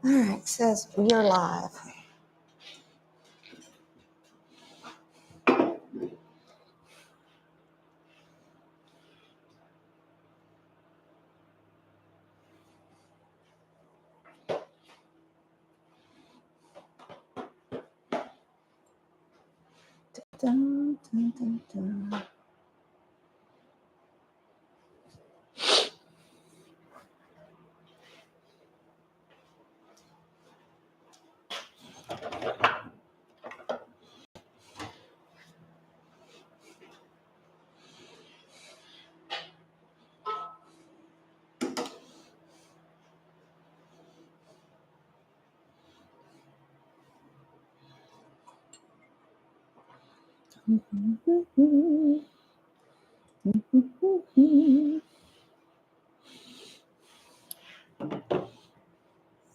All right, it says you're live. Dun, dun, dun, dun.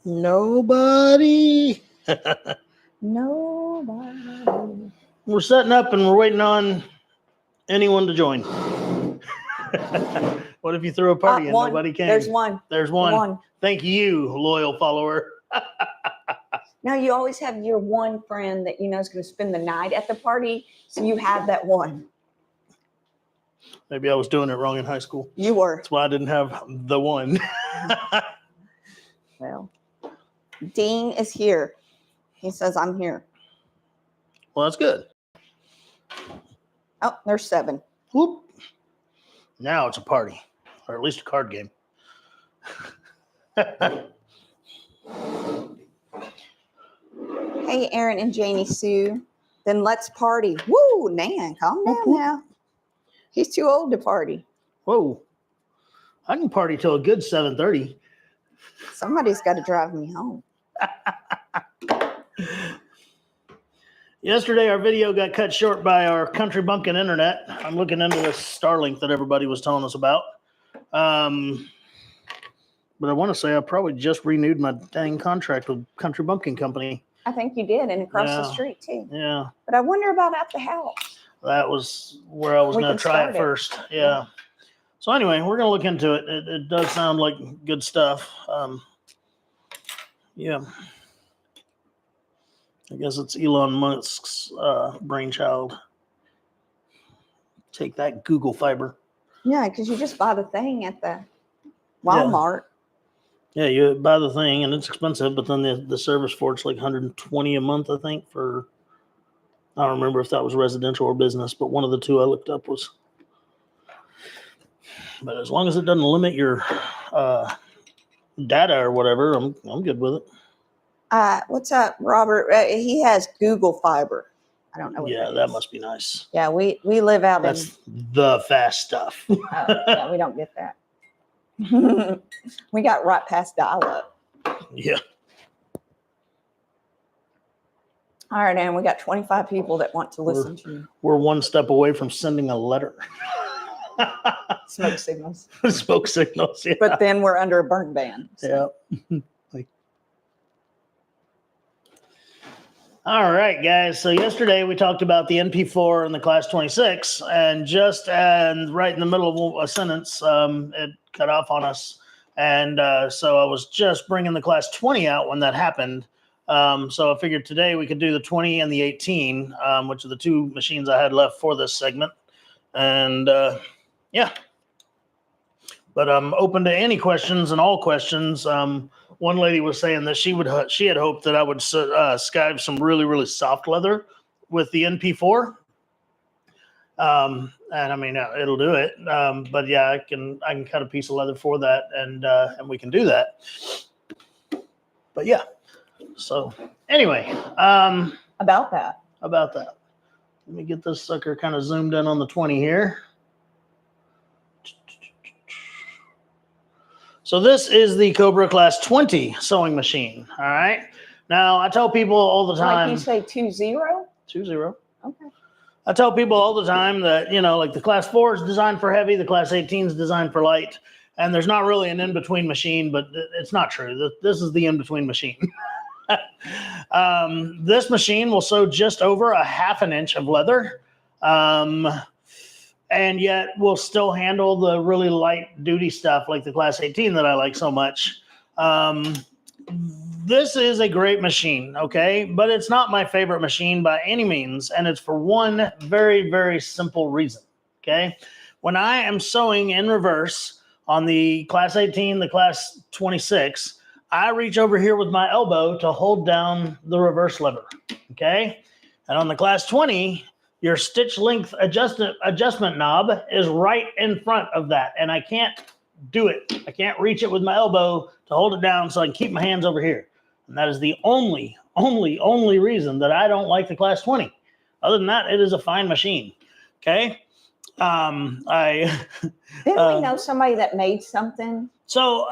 Nobody. Nobody. We're setting up and we're waiting on anyone to join. What if you threw a party and nobody came? There's one. There's one. Thank you, loyal follower. Now you always have your one friend that you know is going to spend the night at the party, so you have that one. Maybe I was doing it wrong in high school. You were. That's why I didn't have the one. Well, Dean is here. He says, I'm here. Well, that's good. Oh, there's 7. Whoop. Now it's a party, or at least a card game. Hey, Aaron and Janie Sue. Then let's party. Woo, Nan, calm down now. He's too old to party. Whoa. I can party till a good 7:30. Somebody's got to drive me home. Yesterday, our video got cut short by our Country Bumpkin internet. I'm looking into this Starlink that everybody was telling us about. But I want to say I probably just renewed my dang contract with Country Bumpkin Company. I think you did, and across the street, too. Yeah. But I wonder about at the house. That was where I was going to try it first. Yeah. So anyway, we're going to look into it. It does sound like good stuff. Yeah. I guess it's Elon Musk's brainchild. Take that, Google Fiber. Yeah, because you just buy the thing at the Walmart. Yeah, you buy the thing, and it's expensive, but then the service for it's like $120 a month, I think, for... I don't remember if that was residential or business, but one of the two I looked up was. But as long as it doesn't limit your data or whatever, I'm good with it. What's up, Robert? He has Google Fiber. I don't know what that must be nice. Yeah, we live out That's the fast stuff. Yeah, we don't get that. We got right past dial-up. Yeah. All right, and we got 25 people that want to listen to you. We're one step away from sending a letter. Smoke signals. Smoke signals, yeah. But then we're under a burn ban. So. Yeah. All right, guys. So yesterday we talked about the NP4 and the Class 26, and right in the middle of a sentence, it cut off on us. And so I was just bringing the Class 20 out when that happened. So I figured today we could do the 20 and the 18, which are the two machines I had left for this segment. And yeah, but I'm open to any questions and all questions. One lady was saying that she had hoped that I would skive some really, really soft leather with the NP4. And I mean, it'll do it. But yeah, I can cut a piece of leather for that, and we can do that. But yeah. So anyway, about that. Let me get this sucker kind of zoomed in on the 20 here. So this is the Cobra Class 20 sewing machine. All right. Now I tell people all the time. Like you say 20? 20. Okay. I tell people all the time that, like the Class 4 is designed for heavy, the Class 18 is designed for light, and there's not really an in-between machine, but it's not true. This is the in-between machine. This machine will sew just over a ½ an inch of leather, and yet will still handle the really light duty stuff like the Class 18 that I like so much. this is a great machine, okay? But it's not my favorite machine by any means, and it's for one very, very simple reason, okay? When I am sewing in reverse on the Class 18, the Class 26, I reach over here with my elbow to hold down the reverse lever, okay? And on the Class 20, your stitch length adjustment knob is right in front of that, and I can't do it. I can't reach it with my elbow to hold it down so I can keep my hands over here. And that is the only reason that I don't like the Class 20. Other than that, it is a fine machine. Okay. Didn't we know somebody that made something? So,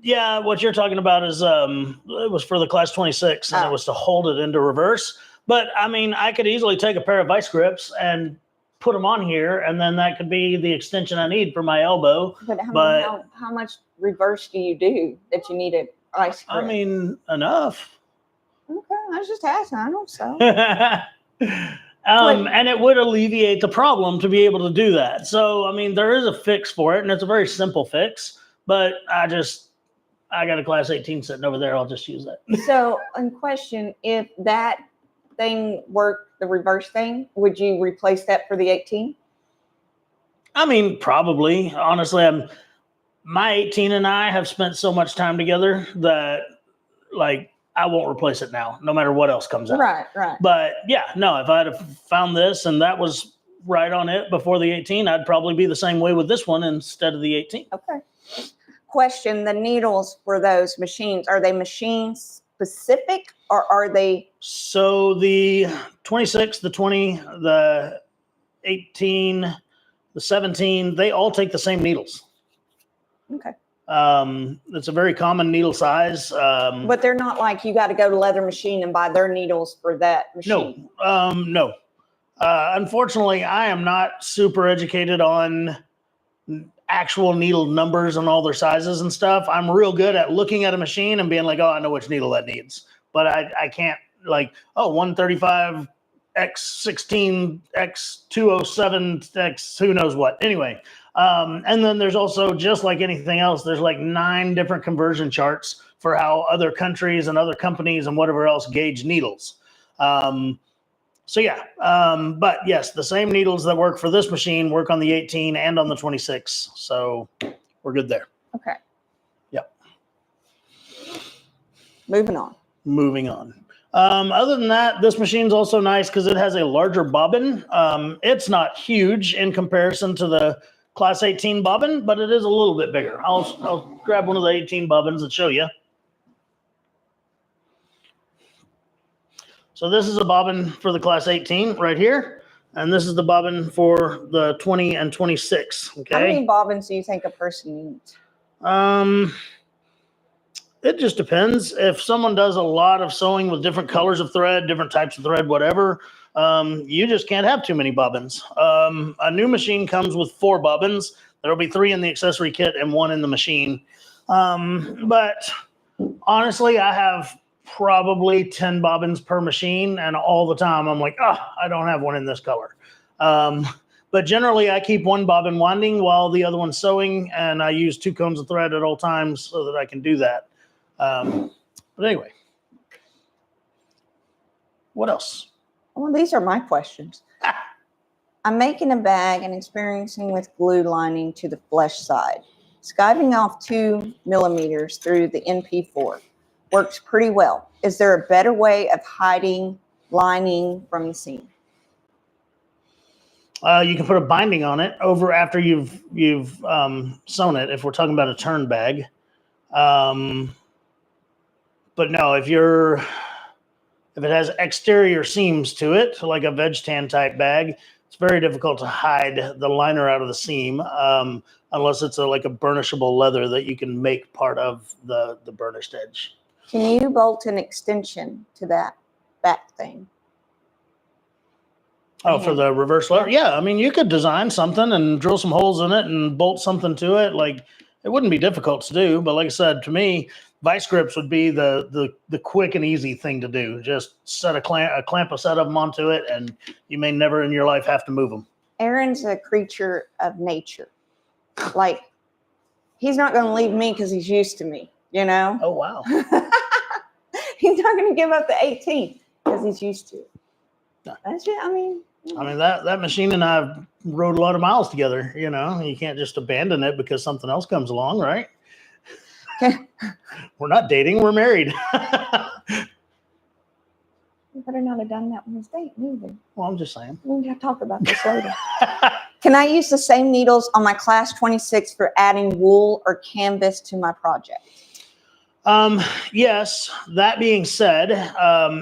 yeah, what you're talking about is it was for the Class 26, and it was to hold it into reverse. But, I mean, I could easily take a pair of vice grips and put them on here, and then that could be the extension I need for my elbow. But how much reverse do you do that you need a vice grip? I mean, enough. Okay, I was just asking. I don't so. And it would alleviate the problem to be able to do that. So, I mean, there is a fix for it, and it's a very simple fix. But I got a Class 18 sitting over there. I'll just use that. So, in question, if that thing worked, the reverse thing, would you replace that for the 18? I mean, probably. Honestly, my 18 and I have spent so much time together that, like, I won't replace it now, no matter what else comes out. Right. But yeah, no, if I had found this and that was right on it before the 18, I'd probably be the same way with this one instead of the 18. Okay. Question, the needles for those machines, are they machine specific or are they? So the 26, the 20, the 18, the 17, they all take the same needles. Okay. It's a very common needle size. But they're not like you got to go to Leather Machine and buy their needles for that machine. No. Unfortunately, I am not super educated on actual needle numbers and all their sizes and stuff. I'm real good at looking at a machine and being like, oh, I know which needle that needs. But I can't like, 135 X16 X207 X who knows what. Anyway. And then there's also, just like anything else, there's like 9 different conversion charts for how other countries and other companies and whatever else gauge needles. So yeah, but yes, the same needles that work for this machine work on the 18 and on the 26. So we're good there. Okay. Yep. Moving on. Other than that, this machine's also nice because it has a larger bobbin. It's not huge in comparison to the Class 18 bobbin, but it is a little bit bigger. I'll grab one of the 18 bobbins and show you. So this is a bobbin for the Class 18 right here, and this is the bobbin for the 20 and 26. Okay. How many bobbins do you think a person needs? It just depends. If someone does a lot of sewing with different colors of thread, different types of thread, whatever, you just can't have too many bobbins. A new machine comes with 4 bobbins. There'll be 3 in the accessory kit and 1 in the machine. But honestly, I have probably 10 bobbins per machine, and all the time I'm like, I don't have one in this color. But generally, I keep 1 bobbin winding while the other one's sewing, and I use 2 cones of thread at all times so that I can do that. But anyway, what else? Well, these are my questions. I'm making a bag and experiencing with glue lining to the flesh side. Skiving off 2 millimeters through the NP4 works pretty well. Is there a better way of hiding lining from the seam? You can put a binding on it over after you've sewn it. If we're talking about a turn bag, but no, if it has exterior seams to it, like a veg tan type bag, it's very difficult to hide the liner out of the seam, unless it's like a burnishable leather that you can make part of the burnished edge. Can you bolt an extension to that back thing? Oh, for the reverse lever? Yeah, I mean, you could design something and drill some holes in it and bolt something to it. Like, it wouldn't be difficult to do, but like I said, to me, vice grips would be the quick and easy thing to do. Just set clamp a set of them onto it, and you may never in your life have to move them. Aaron's a creature of nature. Like, he's not going to leave me because he's used to me, you know? Oh, wow. He's not going to give up the 18 because he's used to it. No. That's it. I mean, that machine and I rode a lot of miles together. You know, you can't just abandon it because something else comes along, right? okay. We're not dating, we're married. You better not have done that when he's dating either. Well, I'm just saying. We can talk about this later. Can I use the same needles on my class 26 for adding wool or canvas to my project? Yes. That being said,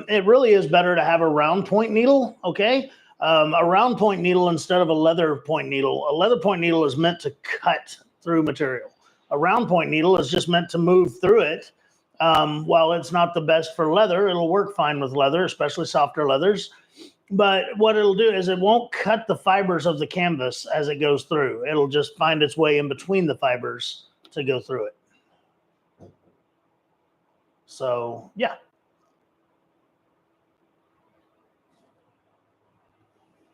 it really is better to have a round point needle. Okay. A round point needle instead of a leather point needle. A leather point needle is meant to cut through material. A round point needle is just meant to move through it. While it's not the best for leather, it'll work fine with leather, especially softer leathers. But what it'll do is it won't cut the fibers of the canvas as it goes through. It'll just find its way in between the fibers to go through it. So, yeah.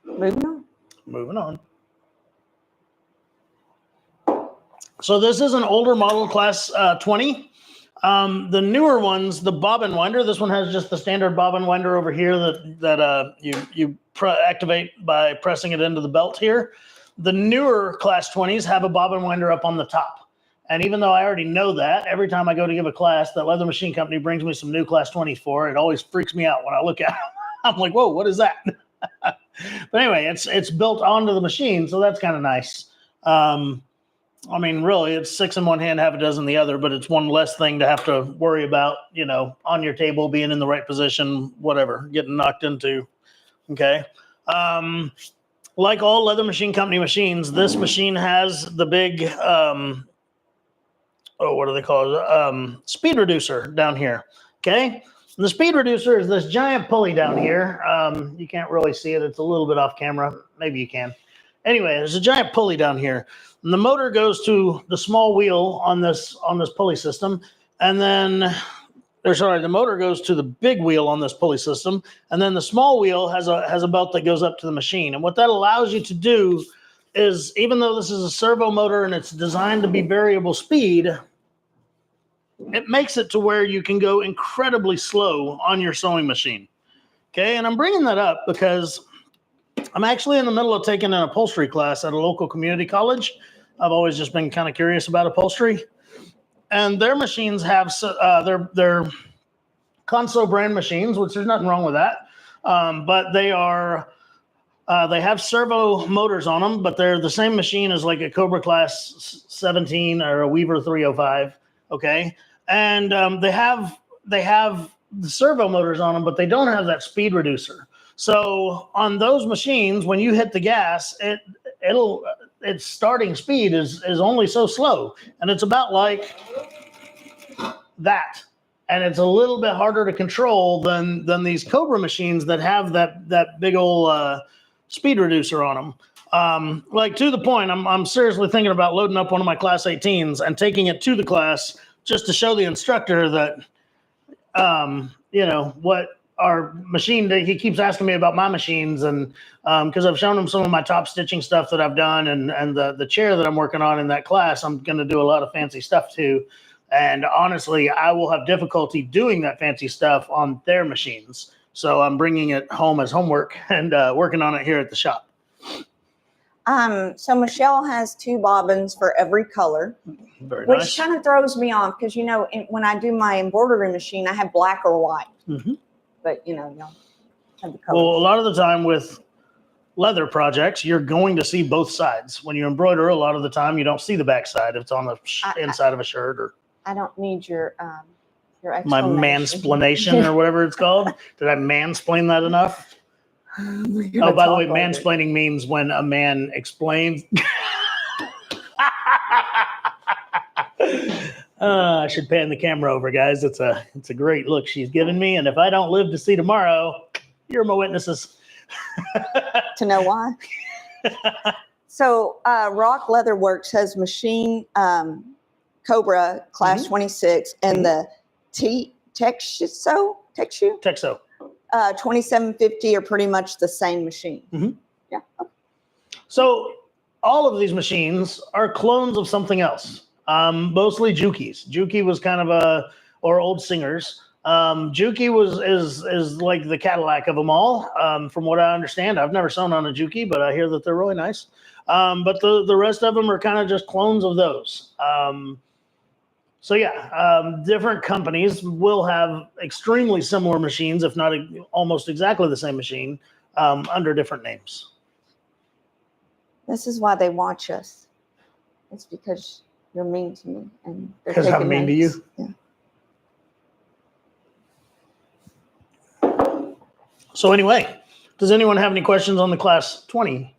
Moving on. So this is an older model, class 20. The newer ones, the bobbin winder, this one has just the standard bobbin winder over here that you activate by pressing it into the belt here. The newer class 20s have a bobbin winder up on the top. And even though I already know that, every time I go to give a class, that Leather Machine Company brings me some new class 20s for. It always freaks me out when I look at them. I'm like, whoa, what is that? But anyway, it's built onto the machine, so that's kind of nice. I mean, really, it's 6 in one hand, half a dozen in the other, but it's one less thing to have to worry about, you know, on your table, being in the right position, whatever, getting knocked into. Okay. Like all Leather Machine Company machines, this machine has the big, what do they call it? Speed reducer down here. Okay. And the speed reducer is this giant pulley down here. You can't really see it. It's a little bit off camera. Maybe you can. Anyway, there's a giant pulley down here. And the motor goes to the small wheel on this pulley system. And then, the motor goes to the big wheel on this pulley system. And then the small wheel has a belt that goes up to the machine. And what that allows you to do is, even though this is a servo motor and it's designed to be variable speed, it makes it to where you can go incredibly slow on your sewing machine. Okay, and I'm bringing that up because I'm actually in the middle of taking an upholstery class at a local community college. I've always just been kind of curious about upholstery. And their machines have their Consew brand machines, which there's nothing wrong with that. But they have servo motors on them, but they're the same machine as like a Cobra class 17 or a Weaver 305. Okay. And they have the servo motors on them, but they don't have that speed reducer. So on those machines, when you hit the gas, its starting speed is only so slow, and it's about like that. And it's a little bit harder to control than these Cobra machines that have that big old speed reducer on them. Like, to the point, I'm seriously thinking about loading up one of my class 18s and taking it to the class just to show the instructor that, what our machine, he keeps asking me about my machines, and because I've shown him some of my top stitching stuff that I've done, and the chair that I'm working on in that class, I'm going to do a lot of fancy stuff too. And honestly, I will have difficulty doing that fancy stuff on their machines. So I'm bringing it home as homework and working on it here at the shop. So Michelle has 2 bobbins for every color, Very which nice. kind of throws me off because, when I do my embroidery machine, I have black or white. Mm-hmm. But, y'all have the colors. Well, a lot of the time with leather projects, you're going to see both sides. When you embroider, a lot of the time you don't see the back side. It's on the inside of a shirt. Or I don't need your my mansplanation or whatever it's called. Did I mansplain that enough? Oh, by the way, mansplaining means when a man explains. I should pan the camera over, guys. It's a great look she's giving me, and if I don't live to see tomorrow, you're my witnesses. To know why. So Rock Leather Works has machine Cobra class 26 and the Texo 2750 are pretty much the same machine. Mm-hmm. Yeah. Okay. So all of these machines are clones of something else. Mostly Juki's. Juki was kind of or old Singers. Juki is like the Cadillac of them all, from what I understand. I've never sewn on a Juki, but I hear that they're really nice. But the rest of them are kind of just clones of those. So yeah, different companies will have extremely similar machines, if not almost exactly the same machine, under different names. This is why they watch us. It's because you're mean to me, and because I'm mean to you. Yeah. So anyway, does anyone have any questions on the Class 20?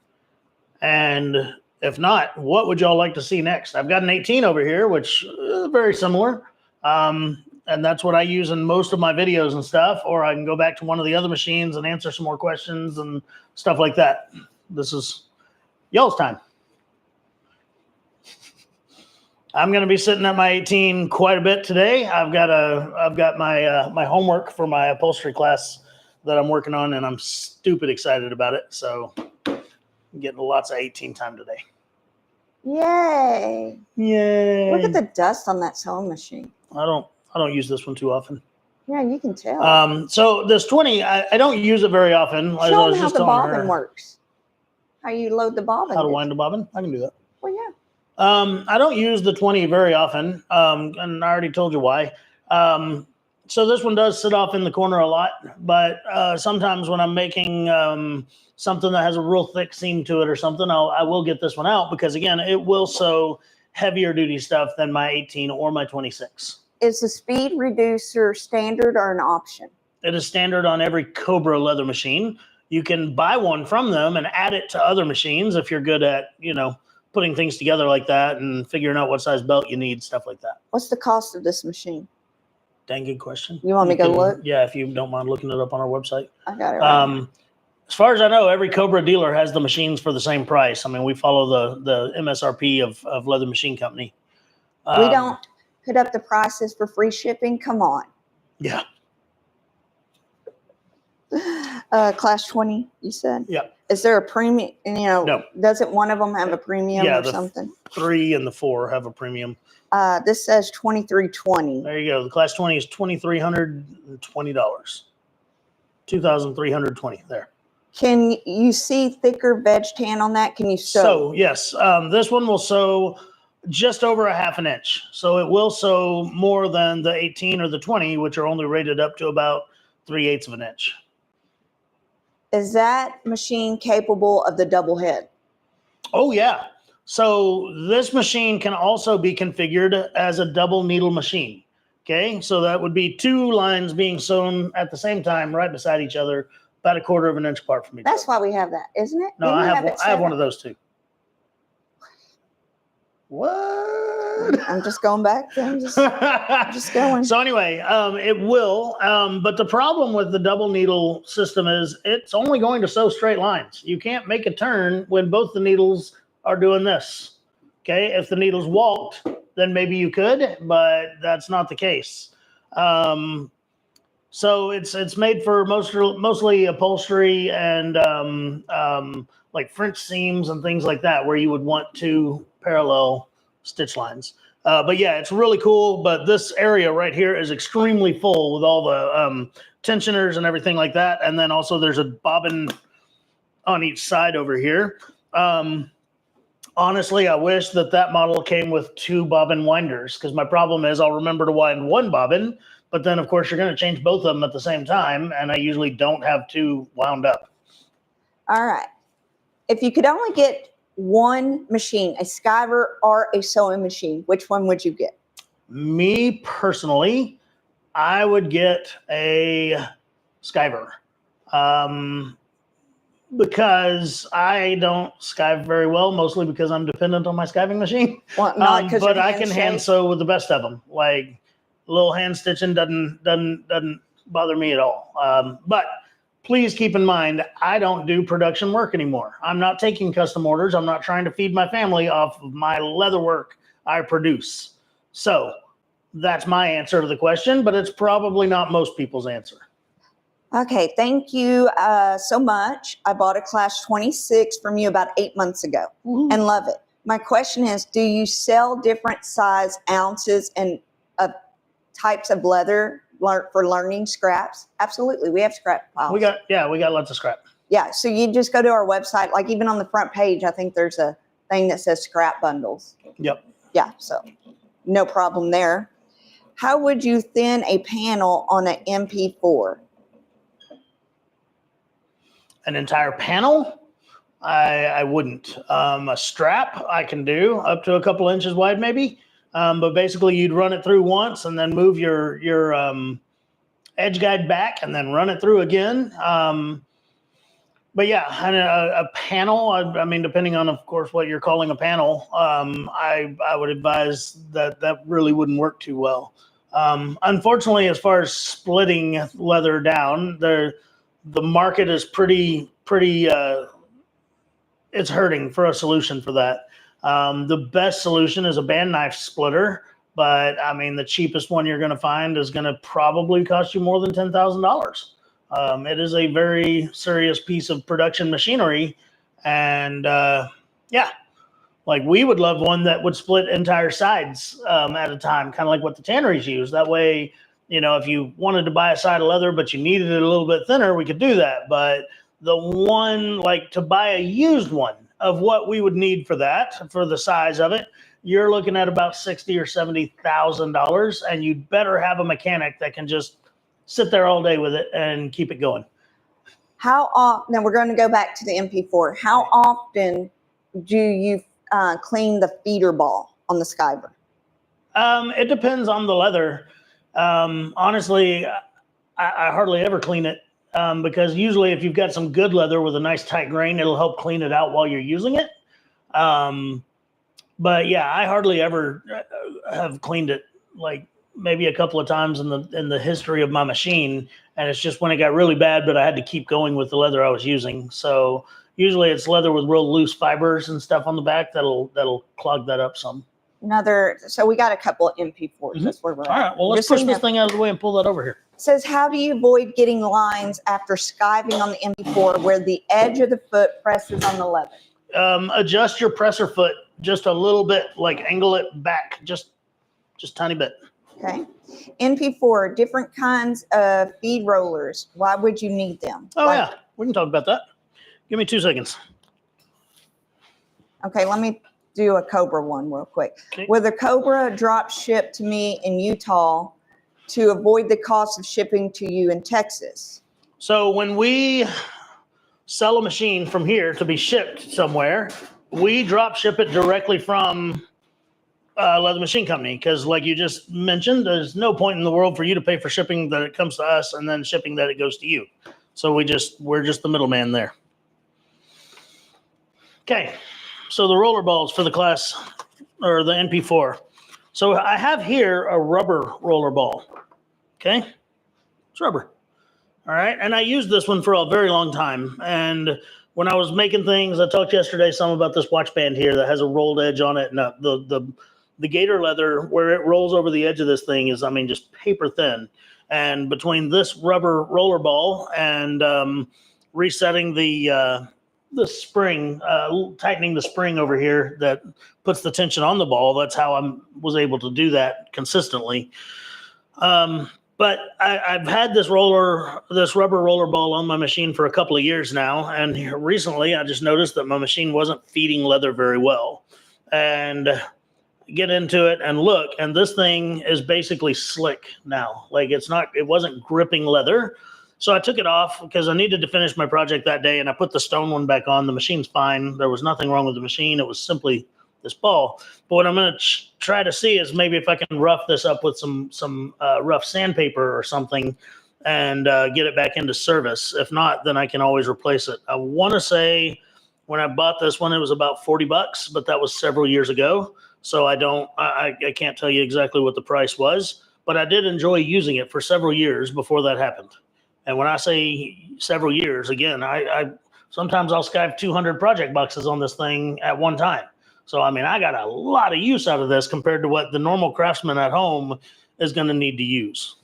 And if not, what would y'all like to see next? I've got an 18 over here, which is very similar. And that's what I use in most of my videos and stuff. Or I can go back to one of the other machines and answer some more questions and stuff like that. This is y'all's time. I'm going to be sitting at my 18 quite a bit today. I've got my homework for my upholstery class that I'm working on, and I'm stupid excited about it. So I'm getting lots of 18 time today. Yay! Yay! Look at the dust on that sewing machine. I don't use this one too often. Yeah, you can tell. So this 20, I don't use it very often. Show them how the bobbin works. How you load the bobbin. How to wind the bobbin? I can do that. Well, yeah. I don't use the 20 very often, and I already told you why. So this one does sit off in the corner a lot, but sometimes when I'm making something that has a real thick seam to it or something, I will get this one out because, again, it will sew heavier duty stuff than my 18 or my 26. Is the speed reducer standard or an option? It is standard on every Cobra leather machine. You can buy one from them and add it to other machines if you're good at, putting things together like that and figuring out what size belt you need, stuff like that. What's the cost of this machine? Dang good question. You want me to go look? Yeah, if you don't mind looking it up on our website. I got it right. As far as I know, every Cobra dealer has the machines for the same price. I mean, we follow the MSRP of Leather Machine Company. We don't put up the prices for free shipping. Come on. Yeah. Class 20, you said? Yeah. Is there a premium? No. Doesn't one of them have a premium or the something? 3 and the 4 have a premium. This says $23.20. There you go. The Class 20 is $2,320. $2,320 there. Can you see thicker veg tan on that? Can you sew? So, yes. This one will sew just over a half an inch. So it will sew more than the 18 or the 20, which are only rated up to about 3/8 of an inch. Is that machine capable of the double head? Oh, yeah. So this machine can also be configured as a double needle machine. Okay, so that would be 2 lines being sewn at the same time right beside each other, about 1/4 of an inch apart from each other. That's why we have that, isn't it? No, I have one of those too. What? I'm just going back. I'm just going. So anyway, it will. But the problem with the double needle system is it's only going to sew straight lines. You can't make a turn when both the needles are doing this. Okay, if the needles walked, then maybe you could, but that's not the case. So it's made for mostly upholstery and like French seams and things like that, where you would want 2 parallel stitch lines. But yeah, it's really cool. But this area right here is extremely full with all the tensioners and everything like that. And then also there's a bobbin on each side over here. Honestly, I wish that model came with 2 bobbin winders, because my problem is I'll remember to wind 1 bobbin, but then of course you're going to change both of them at the same time, and I usually don't have 2 wound up. All right. If you could only get one machine, a Skiver or a sewing machine, which one would you get? Me personally, I would get a Skiver. Because I don't skive very well, mostly because I'm dependent on my skiving machine. Well, but I can hand sew with the best of them. Like a little hand stitching doesn't bother me at all. But please keep in mind, I don't do production work anymore. I'm not taking custom orders. I'm not trying to feed my family off of my leather work I produce. So that's my answer to the question, but it's probably not most people's answer. Okay, thank you so much. I bought a Class 26 from you about 8 months ago and love it. My question is, do you sell different size ounces and types of leather for learning scraps, absolutely. We have scrap piles. We got lots of scrap. Yeah, so you just go to our website, like even on the front page, I think there's a thing that says scrap bundles. Yep. Yeah, so no problem there. How would you thin a panel on an MP4? An entire panel? I wouldn't. A strap I can do up to a couple inches wide maybe. But basically you'd run it through once and then move your edge guide back and then run it through again. But yeah, and a panel, I mean, depending on, of course, what you're calling a panel, I would advise that really wouldn't work too well. Unfortunately, as far as splitting leather down, the market is pretty it's hurting for a solution for that. The best solution is a band knife splitter, but I mean, the cheapest one you're going to find is going to probably cost you more than $10,000. It is a very serious piece of production machinery. And yeah, like we would love one that would split entire sides at a time, kind of like what the tanneries use. That way, you know, if you wanted to buy a side of leather, but you needed it a little bit thinner, we could do that. But the one, like to buy a used one of what we would need for that, for the size of it, you're looking at about $60,000 or $70,000, and you'd better have a mechanic that can just sit there all day with it and keep it going. How often, now we're going to go back to the MP4. How often do you clean the feeder ball on the Skiver? It depends on the leather. Honestly, I hardly ever clean it because usually if you've got some good leather with a nice tight grain, it'll help clean it out while you're using it. But yeah, I hardly ever have cleaned it, like maybe a couple of times in the history of my machine. And it's just when it got really bad, but I had to keep going with the leather I was using. So usually it's leather with real loose fibers and stuff on the back that'll clog that up some. So we got a couple of MP4s. Mm-hmm. That's where we're at. All right, well, let's push this thing out of the way and pull that over here. It says, how do you avoid getting lines after skiving on the MP4 where the edge of the foot presses on the leather? Adjust your presser foot just a little bit, like angle it back just tiny bit. Okay. MP4, different kinds of feed rollers. Why would you need them? Oh, yeah, we can talk about that. Give me 2 seconds. Okay, let me do a Cobra one real quick. Okay. Will the Cobra drop ship to me in Utah to avoid the cost of shipping to you in Texas? So when we sell a machine from here to be shipped somewhere, we drop ship it directly from Leather Machine Company, because like you just mentioned, there's no point in the world for you to pay for shipping that it comes to us and then shipping that it goes to you. So we're just the middleman there. Okay, so the roller balls for the class, or the NP4. So I have here a rubber roller ball. Okay, it's rubber. All right, and I used this one for a very long time. And when I was making things, I talked yesterday some about this watch band here that has a rolled edge on it, and the gator leather where it rolls over the edge of this thing is, I mean, just paper thin. And between this rubber roller ball and resetting the spring, tightening the spring over here that puts the tension on the ball, that's how I was able to do that consistently. But I've had this rubber roller ball on my machine for a couple of years now. And recently I just noticed that my machine wasn't feeding leather very well. And get into it and look, and this thing is basically slick now. Like it wasn't gripping leather. So I took it off because I needed to finish my project that day, and I put the stone one back on. The machine's fine. There was nothing wrong with the machine. It was simply this ball. But what I'm going to try to see is maybe if I can rough this up with some rough sandpaper or something and get it back into service. If not, then I can always replace it. I want to say when I bought this one, it was about $40, but that was several years ago. So I can't tell you exactly what the price was, but I did enjoy using it for several years before that happened. And when I say several years, again, I sometimes I'll skive 200 project boxes on this thing at one time. So, I mean, I got a lot of use out of this compared to what the normal craftsman at home is going to need to use.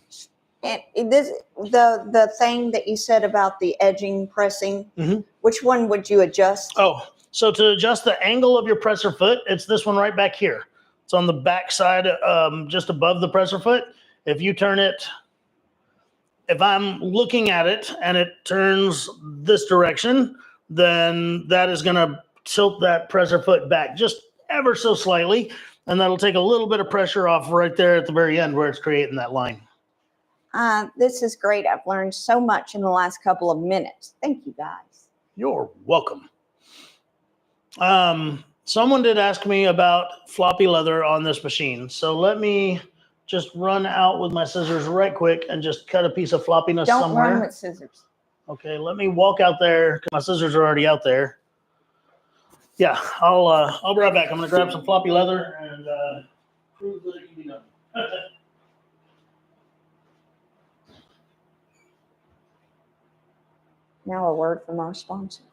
And the thing that you said about the edging pressing, mm-hmm. Which one would you adjust? Oh, so to adjust the angle of your presser foot, it's this one right back here. It's on the back side, just above the presser foot. If you turn it if I'm looking at it and it turns this direction, then that is going to tilt that presser foot back just ever so slightly. And that'll take a little bit of pressure off right there at the very end where it's creating that line. This is great. I've learned so much in the last couple of minutes. Thank you, guys. You're welcome. Someone did ask me about floppy leather on this machine. So let me just run out with my scissors right quick and just cut a piece of floppiness Don't somewhere. run with scissors. Okay, let me walk out there because my scissors are already out there. Yeah, I'll be right back. I'm going to grab some floppy leather and prove that it can be done. Now a word from our sponsors.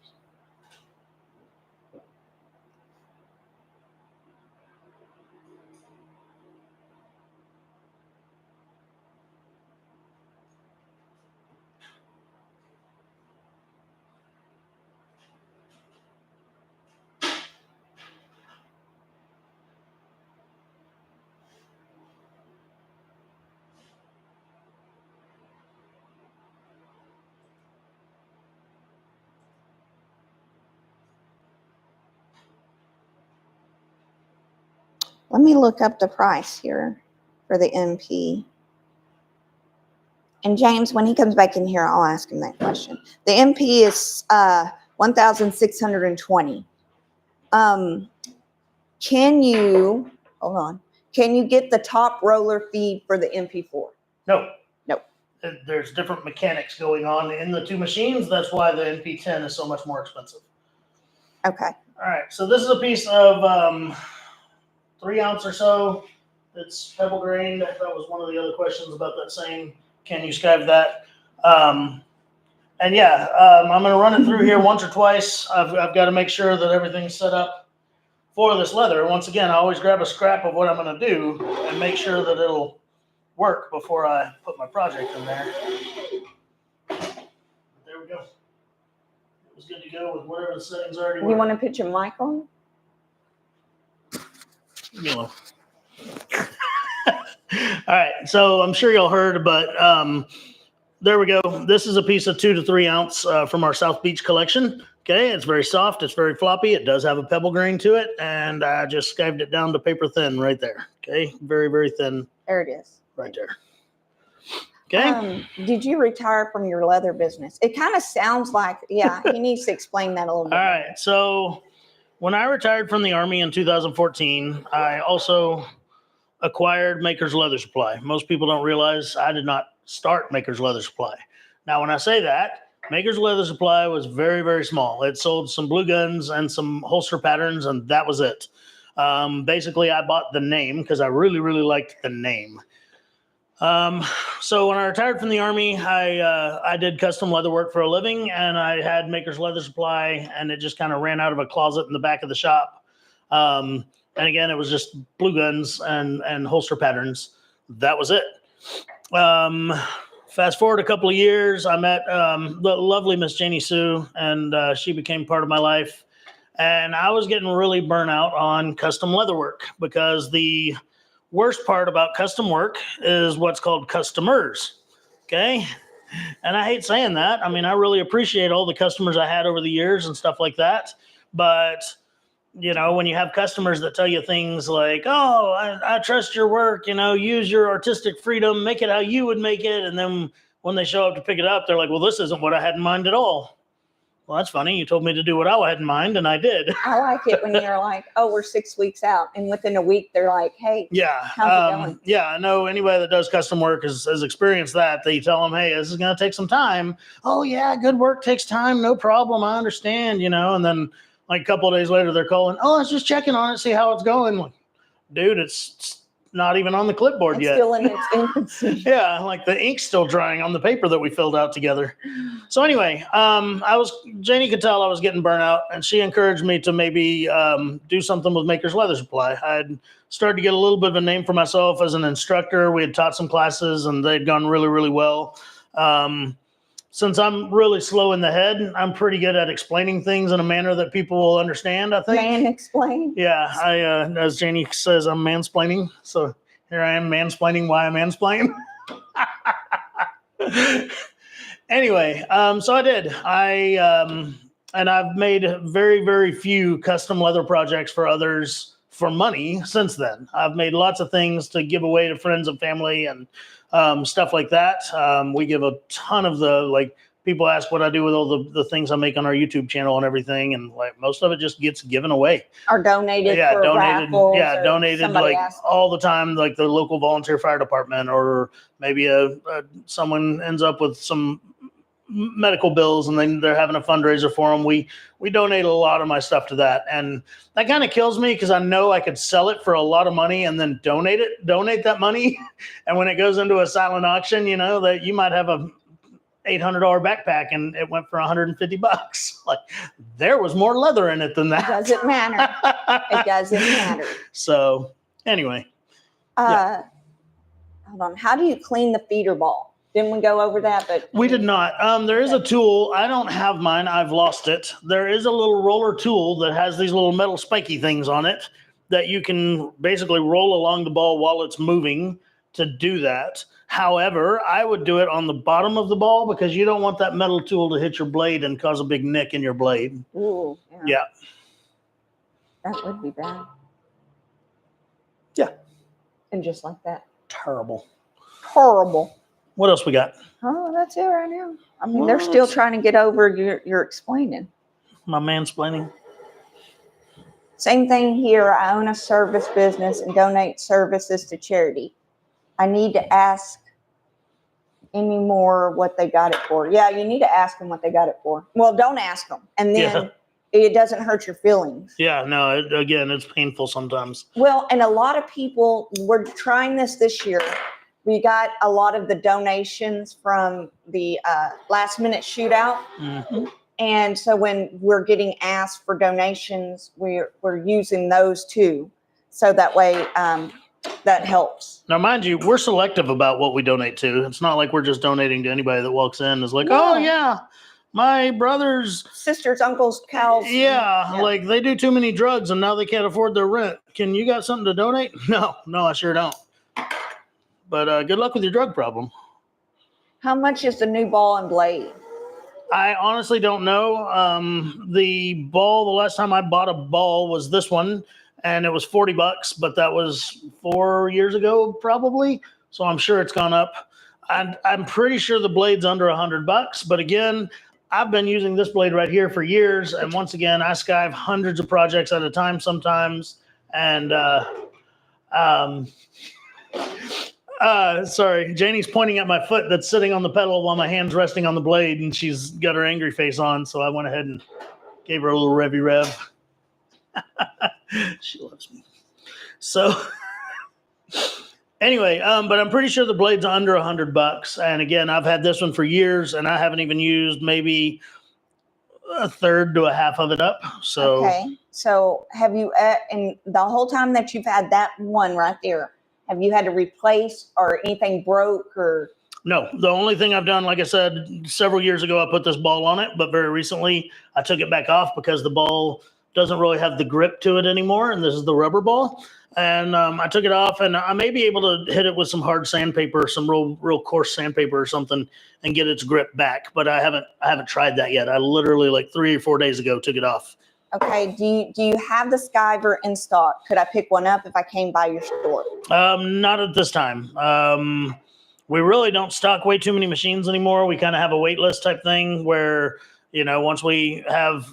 Let me look up the price here for the MP. And James, when he comes back in here, I'll ask him that question. The MP is $1,620. Can you, hold on, can you get the top roller feed for the MP4? No. No. There's different mechanics going on in the two machines. That's why the NP10 is so much more expensive. Okay. All right, so this is a piece of 3 ounce or so. It's pebble grained. That was one of the other questions about that same, can you skive that? And yeah, I'm going to run it through here once or twice. I've got to make sure that everything's set up for this leather. Once again, I always grab a scrap of what I'm going to do and make sure that it'll work before I put my project in there. There we go. It was good to go with whatever the settings already were. You want to put your mic on? You know. All right, so I'm sure y'all heard, but there we go. This is a piece of 2 to 3 ounce from our South Beach collection. Okay, it's very soft. It's very floppy. It does have a pebble grain to it, and I just skived it down to paper thin right there. Okay, very, very thin. There it is. Right there. Okay. Did you retire from your leather business? It kind of sounds like, yeah, he needs to explain that a little bit. All right, so when I retired from the Army in 2014, I also acquired Maker's Leather Supply. Most people don't realize I did not start Maker's Leather Supply. Now, when I say that, Maker's Leather Supply was very, very small. It sold some blue guns and some holster patterns, and that was it. Basically, I bought the name because I really, really liked the name. So when I retired from the Army, I did custom leather work for a living, and I had Maker's Leather Supply, and it just kind of ran out of a closet in the back of the shop. And again, it was just blue guns and holster patterns. That was it. Fast forward a couple of years, I met the lovely Miss Janie Sue, and she became part of my life. And I was getting really burnt out on custom leather work because the worst part about custom work is what's called customers. Okay. And I hate saying that. I mean, I really appreciate all the customers I had over the years and stuff like that. But, you know, when you have customers that tell you things like, oh, I trust your work, you know, use your artistic freedom, make it how you would make it. And then when they show up to pick it up, they're like, well, this isn't what I had in mind at all. Well, that's funny. You told me to do what I had in mind, and I did. I like it when you're like, oh, we're 6 weeks out. And within a week, they're like, hey, yeah, how's it going? Yeah, I know anybody that does custom work has experienced that. They tell them, hey, this is going to take some time. Oh, yeah, good work takes time. No problem. I understand, you know. And then like a couple of days later, they're calling, oh, I was just checking on it, see how it's going. Like, dude, it's not even on the clipboard It's yet. still in its infancy. Yeah, like the ink's still drying on the paper that we filled out together. So anyway, Janie could tell I was getting burnt out, and she encouraged me to maybe do something with Maker's Leather Supply. I'd started to get a little bit of a name for myself as an instructor. We had taught some classes, and they'd gone really, really well. Since I'm really slow in the head, I'm pretty good at explaining things in a manner that people will understand, I think. Man explain. Yeah, as Janie says, I'm mansplaining. So here I am mansplaining why I mansplain. Anyway, so I did. And I've made very, very few custom leather projects for others for money since then. I've made lots of things to give away to friends and family and stuff like that. We give a ton of people ask what I do with all the things I make on our YouTube channel and everything, and like most of it just gets given away or donated. Yeah, for donated. raffles, Yeah, or donated like all the time, like the local volunteer fire department, or maybe someone ends up with some medical bills and then they're having a fundraiser for them. We donate a lot of my stuff to that, and that kind of kills me because I know I could sell it for a lot of money and then donate that money, and when it goes into a silent auction, that you might have a $800 backpack and it went for $150. Like there was more leather in it than that. It doesn't matter. It doesn't matter. So anyway, hold on. How do you clean the feeder ball? Didn't we go over that? But we did not. There is a tool. I don't have mine. I've lost it. There is a little roller tool that has these little metal spiky things on it that you can basically roll along the ball while it's moving to do that. However, I would do it on the bottom of the ball because you don't want that metal tool to hit your blade and cause a big nick in your blade. Ooh, yeah. That would be bad. Yeah. And just like that. Terrible. Horrible. What else we got? Oh, that's it right now. I mean, they're still trying to get over your explaining. My mansplaining. Same thing here. I own a service business and donate services to charity. I need to ask any more what they got it for. Yeah, you need to ask them what they got it for. Well, don't ask them. And then it doesn't hurt your feelings. Yeah, no, again, it's painful sometimes. Well, and a lot of people, we're trying this year. We got a lot of the donations from the last minute shootout. Mm-hmm. And so when we're getting asked for donations, we're using those too. So that way, that helps. Now, mind you, we're selective about what we donate to. It's not like we're just donating to anybody that walks in and is like, oh, yeah, my brother's sisters, uncles, cows. Yeah, like they do too many drugs and now they can't afford their rent. Can you got something to donate? No, I sure don't. But good luck with your drug problem. How much is the new ball and blade? I honestly don't know. The last time I bought a ball was this one. And it was $40, but that was 4 years ago, probably. So I'm sure it's gone up. I'm pretty sure the blade's under $100. But again, I've been using this blade right here for years. And once again, I skive hundreds of projects at a time sometimes. And sorry, Janie's pointing at my foot that's sitting on the pedal while my hand's resting on the blade, and she's got her angry face on. So I went ahead and gave her a little revvy rev. She loves me. So anyway, but I'm pretty sure the blade's under $100. And again, I've had this one for years and I haven't even used maybe a third to a half of it up. So, okay. So have you, and the whole time that you've had that one right there, have you had to replace or anything broke or? No, the only thing I've done, like I said, several years ago, I put this ball on it, but very recently I took it back off because the ball doesn't really have the grip to it anymore. And this is the rubber ball. And I took it off and I may be able to hit it with some hard sandpaper, some real coarse sandpaper or something and get its grip back. But I haven't tried that yet. I literally like 3 or 4 days ago took it off. Okay. Do you have the Skyver in stock? Could I pick one up if I came by your store? Not at this time. We really don't stock way too many machines anymore. We kind of have a wait list type thing where, once we have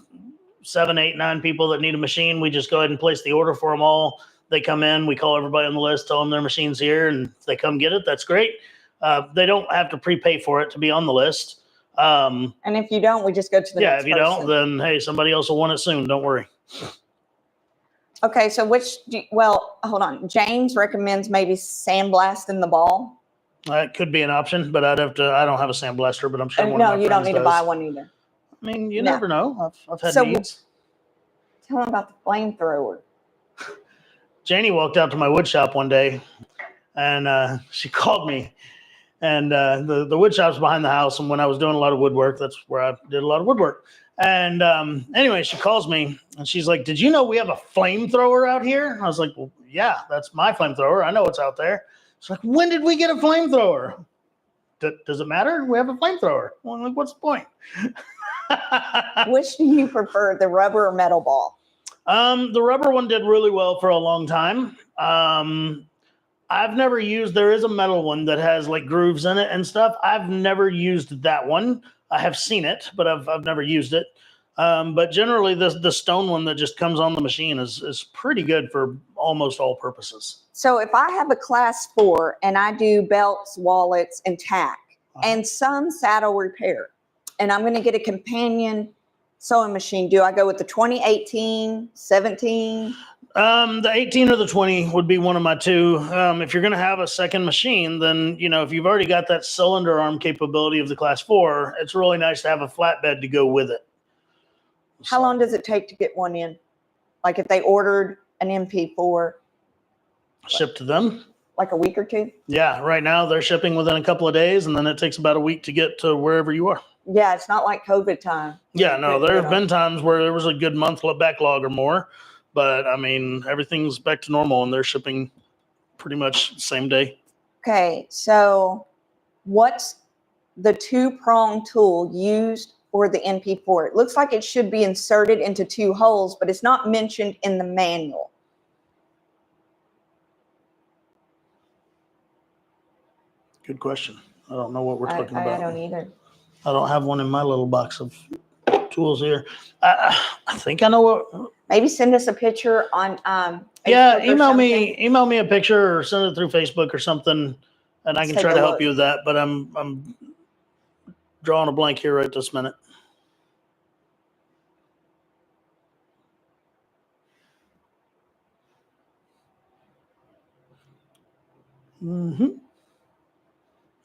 7, 8, 9 people that need a machine, we just go ahead and place the order for them all. They come in, we call everybody on the list, tell them their machine's here, and if they come get it, that's great. They don't have to prepay for it to be on the list. And if you don't, we just go to the next if you don't, then hey, somebody else will want it soon. Don't worry. Okay, so hold on. James recommends maybe sandblasting the ball. That could be an option, but I don't have a sandblaster, but I'm sure one no, of my you don't need friends to buy does. one either. I mean, you never know. I've had needs. Tell him about the flamethrower. Janie walked out to my wood shop one day, and she called me. And the wood shop's behind the house, and when I was doing a lot of woodwork, that's where I did a lot of woodwork. And anyway, she calls me, and she's like, "Did you know we have a flamethrower out here?" I was like, "Well, yeah, that's my flamethrower. I know it's out there." She's like, "When did we get a flamethrower?" Does it matter? We have a flamethrower. Well, like, what's the point? Which do you prefer, the rubber or metal ball? The rubber one did really well for a long time. I've never used, there is a metal one that has like grooves in it and stuff. I've never used that one. I have seen it, but I've never used it. But generally the stone one that just comes on the machine is pretty good for almost all purposes. So if I have a class 4 and I do belts, wallets, and tack, and some saddle repair, and I'm going to get a companion sewing machine, do I go with the 2018, 17? The 18 or the 20 would be one of my two. If you're going to have a second machine, then, if you've already got that cylinder arm capability of the class 4, it's really nice to have a flatbed to go with it. How long does it take to get one in? Like if they ordered an MP4? Shipped to them? Like a week or two? Yeah, right now they're shipping within a couple of days, and then it takes about a week to get to wherever you are. Yeah, it's not like COVID time. Yeah, no, there have been times where there was a good month backlog or more, but I mean, everything's back to normal and they're shipping pretty much same day. Okay, so what's the 2-prong tool used for the NP4? It looks like it should be inserted into 2 holes, but it's not mentioned in the manual. Good question. I don't know what we're talking about. I don't either. I don't have one in my little box of tools here. I think I know what. Maybe send us a picture on Yeah, Facebook email me a picture or send it through Facebook or something, and I can try to help you with that. But I'm drawing a blank here right this minute.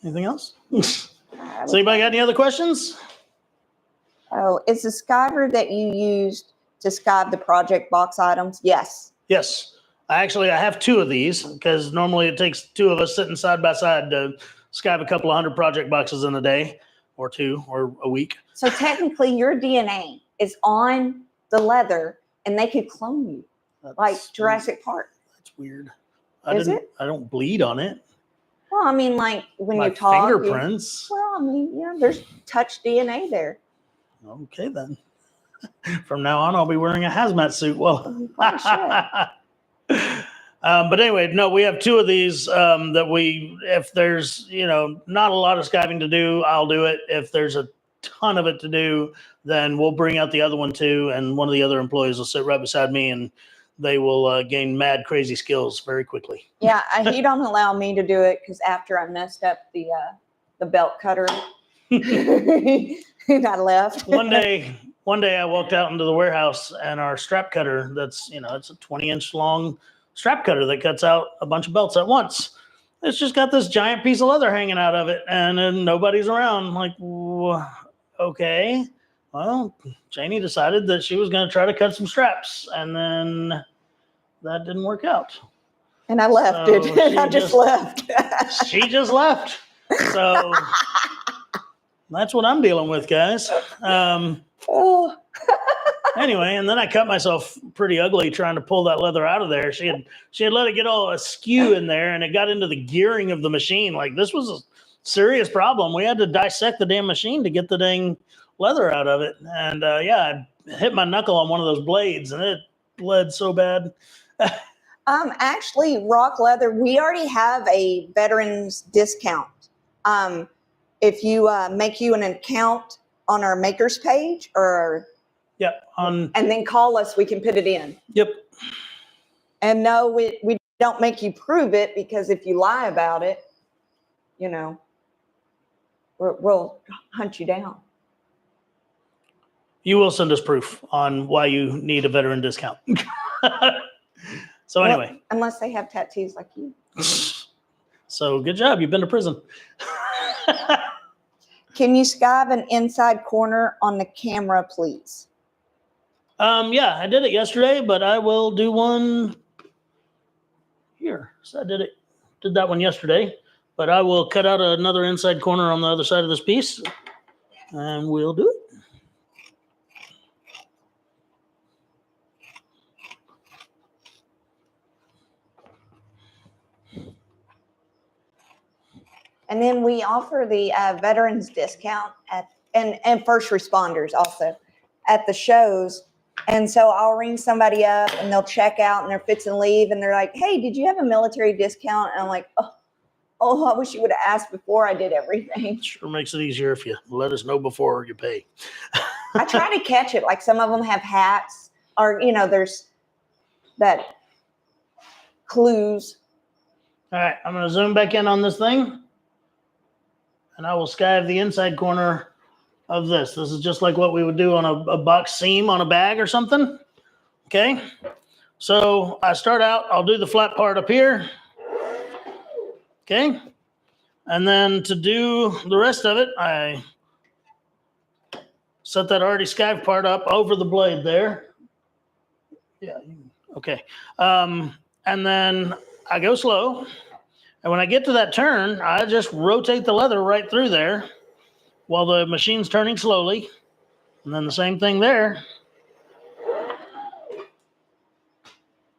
Anything else? So anybody got any other questions? Oh, is the Skiver that you used to skive the project box items? Yes. Yes. I have 2 of these because normally it takes 2 of us sitting side by side to skive a couple of 100 project boxes in a day or 2 or a week. So technically your DNA is on the leather and they could clone you like Jurassic Park. That's weird. I don't bleed on it. Well, I mean, like when My you talk. fingerprints. Well, I mean, there's touch DNA there. Okay, then. From now on, I'll be wearing a hazmat suit. Well, but anyway, no, we have 2 of these that if there's, not a lot of skiving to do, I'll do it. If there's a ton of it to do, then we'll bring out the other one too. And one of the other employees will sit right beside me and they will gain mad, crazy skills very quickly. Yeah, he don't allow me to do it because after I messed up the belt cutter, and I left. One day I walked out into the warehouse and our strap cutter, it's a 20-inch long strap cutter that cuts out a bunch of belts at once. It's just got this giant piece of leather hanging out of it and then nobody's around. I'm like, okay. Well, Janie decided that she was going to try to cut some straps and then that didn't work out. And I left it. I just left. She just left. So that's what I'm dealing with, guys. Anyway, and then I cut myself pretty ugly trying to pull that leather out of there. She had let it get all askew in there, and it got into the gearing of the machine. Like, this was a serious problem. We had to dissect the damn machine to get the dang leather out of it. And I hit my knuckle on one of those blades, and it bled so bad. Actually, Rock Leather, we already have a veterans discount. If you make you an account on our makers page or and then call us, we can put it in. Yep. And no, we don't make you prove it because if you lie about it, we'll hunt you down. You will send us proof on why you need a veteran discount. So anyway. Well, unless they have tattoos like you. So good job. You've been to prison. Can you skive an inside corner on the camera, please? Yeah, I did it yesterday, but I will do one here. So I did that one yesterday, but I will cut out another inside corner on the other side of this piece and we'll do it. And then we offer the veterans discount and first responders also at the shows. And so I'll ring somebody up and they'll check out and they're fixing to leave and they're like, hey, did you have a military discount? And I'm like, oh, I wish you would have asked before I did everything. Sure makes it easier if you let us know before you pay. I try to catch it. Like some of them have hats or, there's that clues. All right, I'm going to zoom back in on this thing. And I will skive the inside corner of this. This is just like what we would do on a box seam on a bag or something. Okay. So I start out, I'll do the flat part up here. Okay. And then to do the rest of it, I set that already skived part up over the blade there. Yeah. Okay. And then I go slow. And when I get to that turn, I just rotate the leather right through there while the machine's turning slowly. And then the same thing there.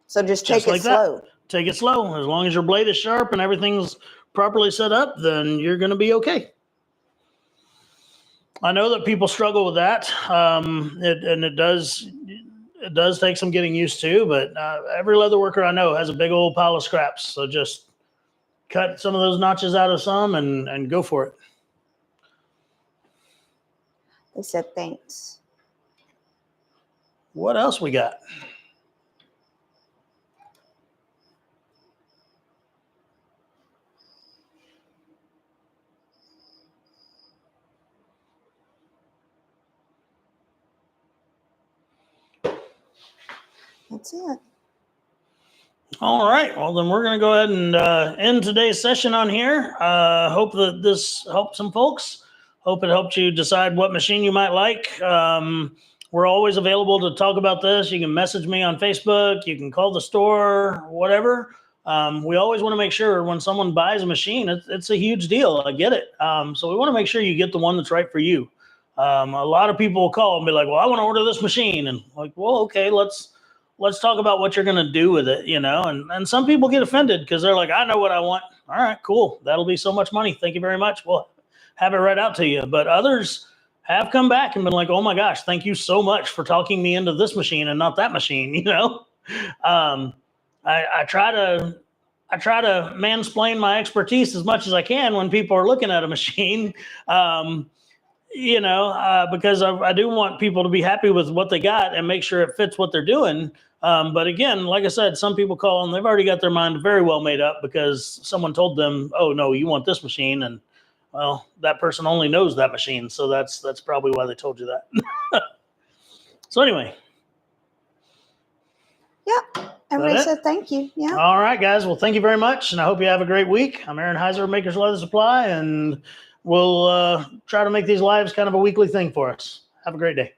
So just take it slow. Take it slow. As long as your blade is sharp and everything's properly set up, then you're going to be okay. I know that people struggle with that. It does take some getting used to, but every leather worker I know has a big old pile of scraps. So just cut some of those notches out of some and go for it. They said thanks. What else we got? That's it. All right. Well, then we're going to go ahead and end today's session on here. Hope that this helped some folks. Hope it helped you decide what machine you might like. We're always available to talk about this. You can message me on Facebook. You can call the store, whatever. We always want to make sure when someone buys a machine, it's a huge deal. I get it. So we want to make sure you get the one that's right for you. A lot of people will call and be like, well, I want to order this machine. And like, well, okay, let's talk about what you're going to do with it, and some people get offended because they're like, I know what I want. All right, cool. That'll be so much money. Thank you very much. We'll have it right out to you. But others have come back and been like, oh my gosh, thank you so much for talking me into this machine and not that machine. I try to mansplain my expertise as much as I can when people are looking at a machine, because I do want people to be happy with what they got and make sure it fits what they're doing. But again, like I said, some people call and they've already got their mind very well made up because someone told them, oh no, you want this machine. And well, that person only knows that machine. So that's probably why they told you that. So anyway. Yep. Everybody said thank you. Yeah. All right, guys. Well, thank you very much. And I hope you have a great week. I'm Aaron Heiser, Makers Leather Supply, and we'll try to make these lives kind of a weekly thing for us. Have a great day.